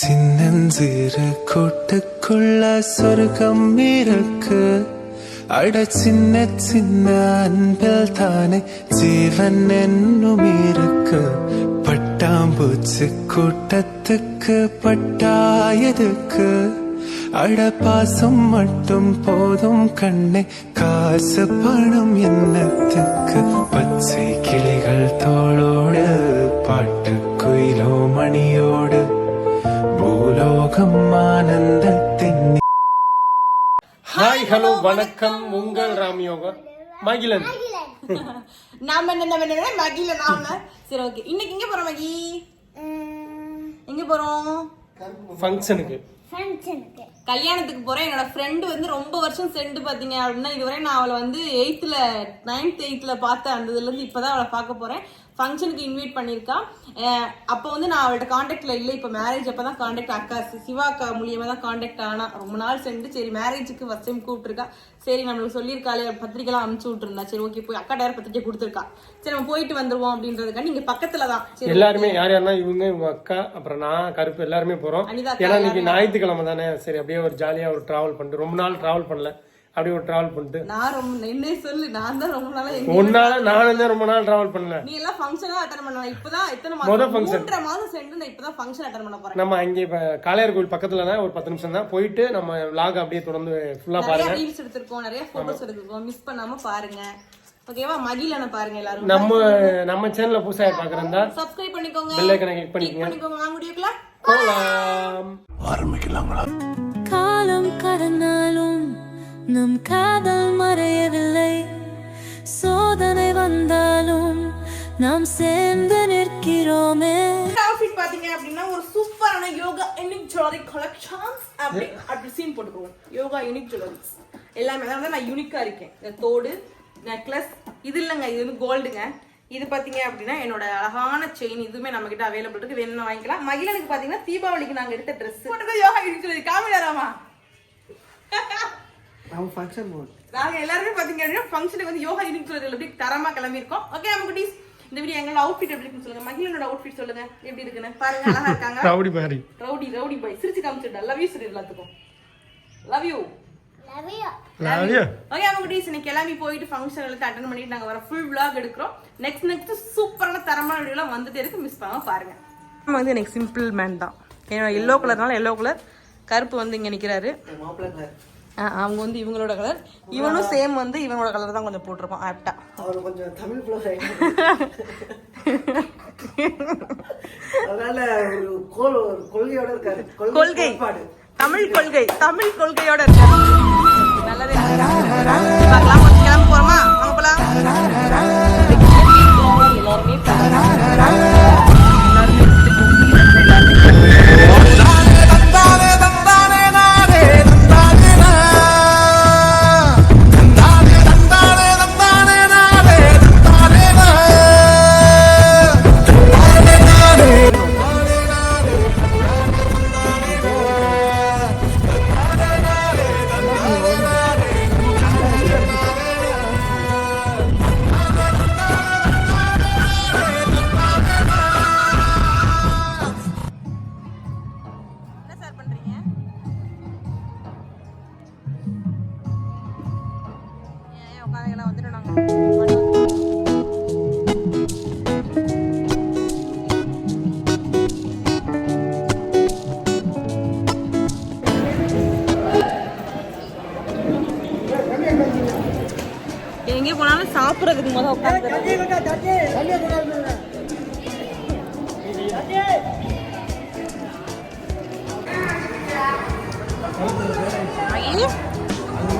சின்னஞ்சிறு கூட்டுக்குள்ள சொர்க்கம் இருக்கு. அட சின்ன சின்ன அன்பில் தானே ஜீவன் என்னும் இருக்கு. பட்டாம்பூச்சி கூட்டத்துக்கு பட்டாயதுக்கு. அட பாசம் மட்டும் போதும் கண்ணே, காசு பணம் என்னத்துக்கு. பச்சை கிளிகள் தோளோடு பாட்டு குயிலோ மணியோடு பூலோகம் ஆனந்தத்தின். ஹாய் ஹலோ வணக்கம், உங்கள் ராம்யோகா மகிழன். நாம என்ன மகிழன் நாம. சரி ஓகே, இன்னைக்கு எங்க போறோம் மகி? எங்க போறோம்? ஃபங்க்ஷனுக்கு, கல்யாணத்துக்கு போறேன். என்னோட ஃப்ரெண்டு வந்து ரொம்ப வருஷம் ஃப்ரெண்டு பாத்தீங்க அப்படின்னா, இதுவரை நான் அவளை வந்து 9th 8th பார்த்தேன். அந்த இதுல இருந்து இப்பதான் அவளை பார்க்க போறேன். ஃபங்க்ஷனுக்கு இன்வைட் பண்ணியிருக்கா. அப்போ வந்து நான் அவள்கிட்ட காண்டாக்ட்ல இல்லை. இப்போ மேரேஜ் அப்பதான் காண்டாக்ட், அக்கா சிவா அக்கா மூலியமா தான் காண்டாக்ட் ஆனா. ரொம்ப நாள் சென்று சரி மேரேஜுக்கு ஃபர்ஸ்ட் டைம் கூப்பிட்டுருக்கா. சரி நம்மளுக்கு சொல்லியிருக்காளே, பத்திரிக்கைலாம் அனுப்பிச்சு விட்டுருந்தா. சரி ஓகே போய் அக்கா டேர் பத்திரிக்கை கொடுத்துருக்கா. சரி நம்ம போயிட்டு வந்துருவோம் அப்படின்றதுக்காக நீங்க பக்கத்துல தான். எல்லாருமே யார் யாருன்னா இவங்க அக்கா, அப்புறம் நான் கருப்பு எல்லாருமே போறோம். ஏன்னா இன்னைக்கு ஞாயிற்றுக்கிழமை தானே. சரி அப்படியே ஒரு ஜாலியா ஒரு டிராவல் பண்ணிட்டு, ரொம்ப நாள் டிராவல் பண்ணல, அப்படியே ஒரு டிராவல் பண்ணிட்டு. நான் ரொம்ப என்ன சொல்லு, நான் தான் ரொம்ப நாளா நானும் தான் ரொம்ப நாள் டிராவல் பண்ணல. நீ எல்லாம் ஃபங்க்ஷனா அட்டெண்ட் பண்ணல. இப்பதான் எத்தனை மாதம், 3.5 மாதம் சென்று நான் இப்பதான் ஃபங்க்ஷன் அட்டெண்ட் பண்ண போறேன். நம்ம அங்கே காளையார் கோயில் பக்கத்துல தான், ஒரு 10 நிமிஷம் தான். போயிட்டு நம்ம vlog அப்படியே தொடர்ந்து ஃபுல்லா பாருங்க. நிறைய ரீல்ஸ் எடுத்துறோம், நிறைய போட்டோஸ் எடுத்துறோம். மிஸ் பண்ணாம பாருங்க. ஓகேவா? மகிழனை பாருங்க எல்லாரும். நம்ம சேனல்ல புதுசா பாக்குறதா சப்ஸ்கிரைப் பண்ணிக்கோங்க, பெல் ஐகானை கிளிக் பண்ணிக்கோங்க. வாங்க வீடியோக்குள்ள போலாம். ஆரம்பிக்கலாங்களா? காலம் கடந்தாலும் நம் காதல் மறையவில்லை. சோதனை வந்தாலும் நாம் சேர்ந்து நிற்கிறோமே. அவுட்ஃபிட் பாத்தீங்க அப்படின்னா ஒரு சூப்பரான யோகா யூனிக் ஜுவல்லரி கலெக்ஷன்ஸ். அப்படி சீன் போட்டுக்குவோம். யோகா யூனிக் ஜுவல்லரிஸ் எல்லாமே தான். நான் யூனிக்கா இருக்கேன். இந்த தோடு, நெக்லஸ், இது இல்லைங்க, இது வந்து கோல்டுங்க. இது பாத்தீங்க அப்படின்னா என்னோட அழகான செயின். இதுவுமே நம்ம கிட்ட அவைலபிள் இருக்கு, வேணும்னு வாங்கிக்கலாம். மகிழனுக்கு பாத்தீங்கன்னா தீபாவளிக்கு நாங்க எடுத்த ட்ரெஸ் யோகா யூனிக் ஜுவல்லரி. காமிடாராமா நாங்க எல்லாருமே பாத்தீங்க அப்படின்னா ஃபங்க்ஷனுக்கு வந்து யோகா யூனிக் ஜுவல்லரில எப்படி தரமா கிளம்பி இருக்கோம். ஓகே நம்ம குட்டீஸ், இந்த வீடியோ எங்களோட அவுட்ஃபிட் எப்படி இருக்குன்னு சொல்லுங்க. மகிழனோட அவுட்ஃபிட் சொல்லுங்க எப்படி இருக்குன்னு பாருங்க. அழகா இருக்காங்க. ரவுடி பாரி, ரவுடி பாய். சிரிச்சு காமிச்சிட்டா. லவ் யூ சொல்லி எல்லாத்துக்கும். Love you. ஓகே நம்ம குட்டீஸ், இன்னைக்கு கிளம்பி போயிட்டு ஃபங்க்ஷன் எல்லாம் அட்டெண்ட் பண்ணிட்டு நாங்க வர ஃபுல் vlog எடுக்கிறோம். நெக்ஸ்ட் சூப்பரான தரமான வீடியோ எல்லாம் வந்துட்டே இருக்கு, மிஸ் பண்ணாம பாருங்க. நம்ம வந்து எனக்கு சிம்பிள் மேன் தான். ஏன்னா எல்லோ கலர்னால எல்லோ கலர். கருப்பு வந்து இங்க நிக்கிறாரு. அவங்க வந்து இவங்களோட கலர். இவனும் சேம் வந்து இவங்களோட கலர் தான் கொஞ்சம் போட்டிருப்பான் ஆப்டா. அவர் கொஞ்சம் தமிழ் அதனால ஒரு கொள்கையோட இருக்காரு. கொள்கை, தமிழ் கொள்கையோட இருக்காரு. நல்லதே. பார்க்கலாம், கிளம்ப போறோமா? வாங்க போலாம். எங்கே போனாலும் சாப்பிட்றதுக்கு முதல் உட்காந்து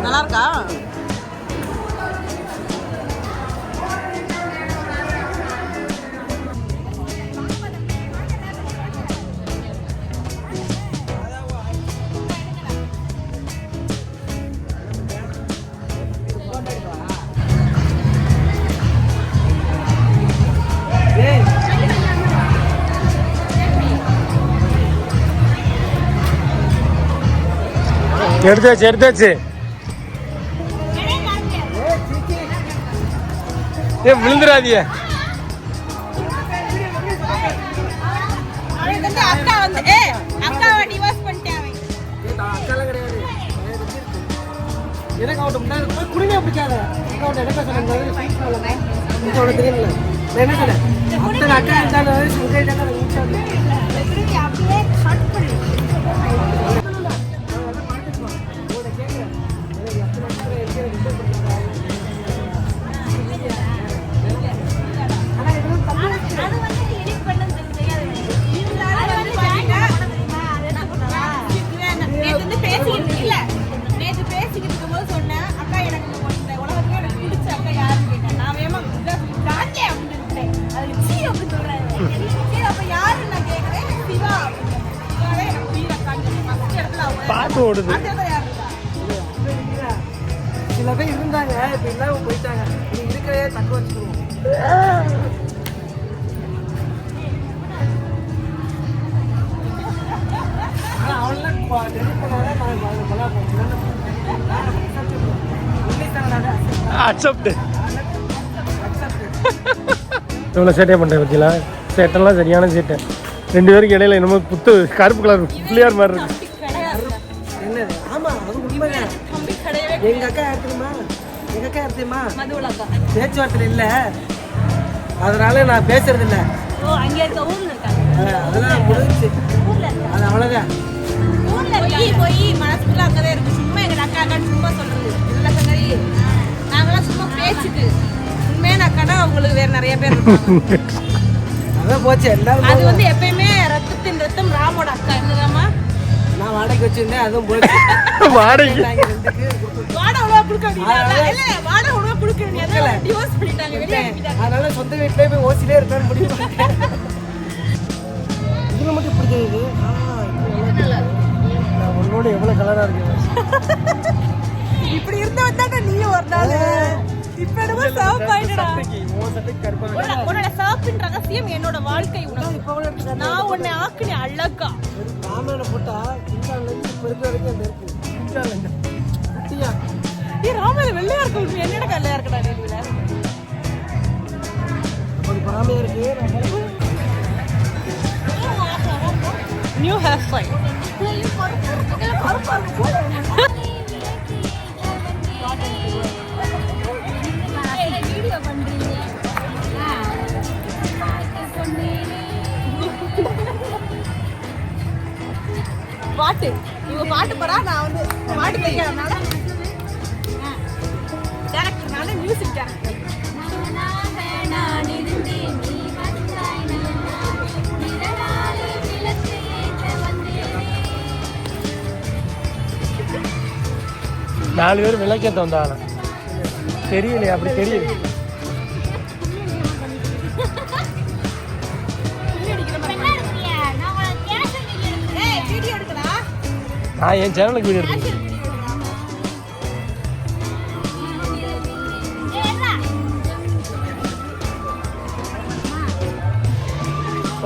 நல்லா இருக்கா? எடுத்தாச்சு. விழுந்துடாதீங்க. அக்கா வந்து அக்கா பொறுமையா பிடிக்காத என்ன சொன்னேன் தெரியுங்களா நான் என்ன சொன்னேன் அத்தனை அக்கா இருந்தாலும் அப்படியே கட் பண்ணி பாட்டு ஓடுது. சில பேர் இருந்தாங்க இப்ப இல்லாம போயிட்டாங்க நீ இருக்கிறதே தக்க வச்சுக்கணும் அக்செப்ட். இவ்வளோ சேட்டே பண்ணுறேன் பற்றிலா சேட்டெல்லாம் சரியான சேட்டை. 2 பேருக்கு இடையில என்னமோ புத்து கருப்பு கலர் பிள்ளையார் மாதிரி இருக்கு. என்னது ஆமா அது உண்மைதான். எங்க அக்கா யார் தெரியுமா பேச்சுவார்த்தை இல்ல அதனால நான் பேசுறது இல்ல. அதெல்லாம் முடிஞ்சு அது அவ்வளவுதான். போய் மனசுக்குள்ள அங்கதான் இருக்கு. சும்மா எங்க அக்கா அக்கான்னு சும்மா சொல்றது இல்ல சங்கரி. நாங்களாம் சும்மா பேச்சுக்கு உண்மையான அக்கானா அவங்களுக்கு வேற நிறைய பேர் இருக்காங்க. அதான் போச்சு எல்லாரும். அது வந்து எப்பயுமே ரத்தத்தின் ரத்தம் ராமோட அக்கா என்னதாமா. நான் வாடகை வச்சிருந்தேன் அதுவும் போச்சு. வாடகை அதனால சொந்த வீட்டிலே போய் ஓசிலே இருக்கான்னு முடிவு பண்ணிட்டேன். இதுல மட்டும் பிடிச்சது உன்னோட எவ்வளவு கலரா இருக்கு. இப்படி இருந்தவன் தானே நீயும் ஒரு நாள். இப்ப என்னமோ சர்வ் ஆயிடுடா. உன்னோட சர்ஃபின் ரகசியம் என்னோட வாழ்க்கை உனக்கு. நான் உன்னை ஆக்குனே அழகா. ராமனை போட்டா இந்தியாவில இருந்து இப்ப இருக்க வரைக்கும் அந்த இருக்கு. ராமல வெள்ளையா இருக்கு. என்னோட கல்லையா இருக்கடா நீல. ஒரு பாமையா இருக்கு. New hair style. பாட்டு இவங்க பாட்டு பாடா. நான் வந்து பாட்டு தெரியாதனால டேரக்டர்னால மியூசிக் டேரக்டர். நாலு பேர் விளக்கேற்ற வந்தாங்க. தெரியலையே அப்படி தெரியல. நான் என் சேனலுக்கு வீடியோ எடுத்தேன்.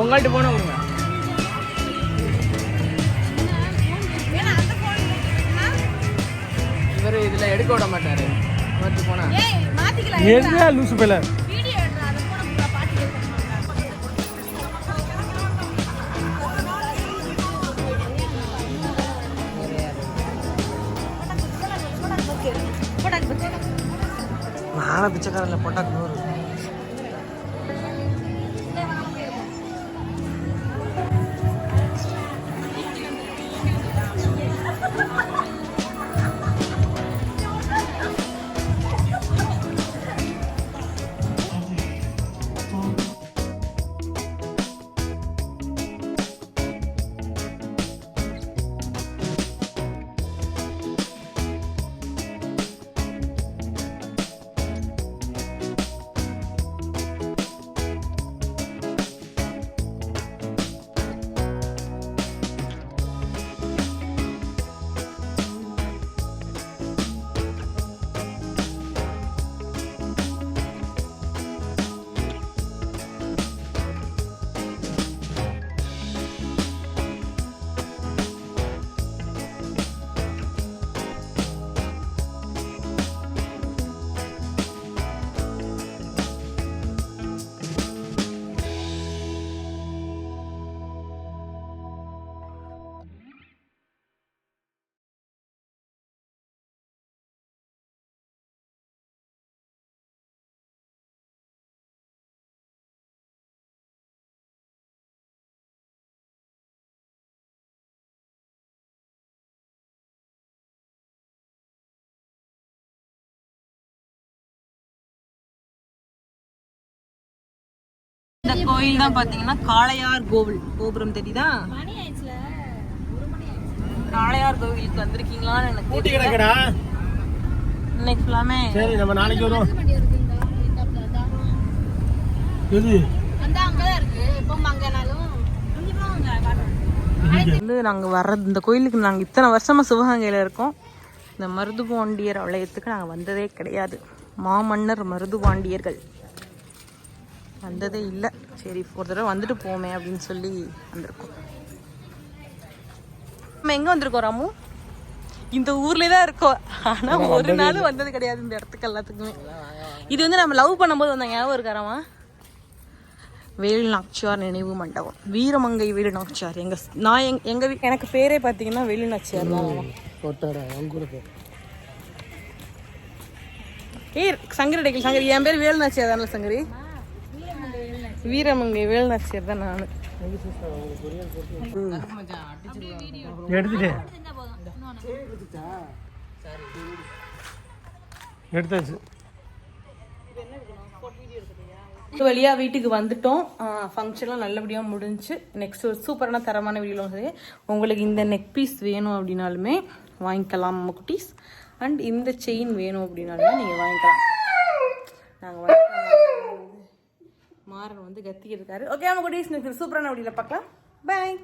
உங்கள்கிட்ட போன கொடுங்க. இவர் இதுல எடுக்க விட மாட்டாரு. போனா என்ன லூசு பேல. நானும் பிச்சைக்காரன்ல போட்டாக்கு 100. இந்த கோயில் தான் பாத்தீங்கன்னா காளையார் கோபுரம் தெரியுதா? காளையார் கோவிலுக்கு வந்திருக்கீங்களான்னு எனக்கு ஊட்டி கிடக்குடா. இன்னைக்கு ஃபுல்லாமே சரி நம்ம நாளைக்கு வரோம். எது வந்து நாங்கள் வர்றது இந்த கோயிலுக்கு நாங்கள் இத்தனை வருஷமா சிவகங்கையில் இருக்கோம். இந்த மருதுபாண்டியர் ஆலயத்துக்கு நாங்கள் வந்ததே கிடையாது. மாமன்னர் மருதுபாண்டியர்கள் வந்ததே இல்லை. சரி ஒரு தடவை வந்துட்டு போமே அப்படின்னு சொல்லி வந்திருக்கோம். நம்ம எங்கே வந்திருக்கோம் ராமு? இந்த ஊர்லேயே தான் இருக்கோம். ஆனால் ஒரு நாள் வந்தது கிடையாது இந்த இடத்துக்கு எல்லாத்துக்குமே. இது வந்து நம்ம லவ் பண்ணும்போது வந்தாங்க, ஞாபகம் இருக்காராமா? வேலு நாச்சியார் நினைவு மண்டபம், வீரமங்கை வேலு நாச்சியார். எனக்கு பேரே பார்த்தீங்கன்னா வேலு நாச்சியார் தான். சங்கரி அடைக்கல் சங்கரி, என் பேர் வேலு நாச்சியார் தானே சங்கரி? வீரமங்கை வேலு நாச்சியார் தான் நான். எடுத்தாச்சு. வழியா வீட்டுக்கு வந்துட்டோம். ஃபங்க்ஷன்லாம் நல்லபடியாக முடிஞ்சு. நெக்ஸ்ட் ஒரு சூப்பரான தரமான வீடியோவில் உங்களுக்கு இந்த நெக் பீஸ் வேணும் அப்படின்னாலுமே வாங்கிக்கலாம் நம்ம குட்டீஸ். அண்ட் இந்த செயின் வேணும் அப்படின்னாலுமே நீங்கள் வாங்கிக்கலாம். நாங்கள் மாறன் வந்து கத்திக்கிட்டு இருக்காரு. ஓகே நம்ம குட்டீஸ் நெக்ஸ்ட் சூப்பரான வீடியோவில் பார்க்கலாம். பாய்.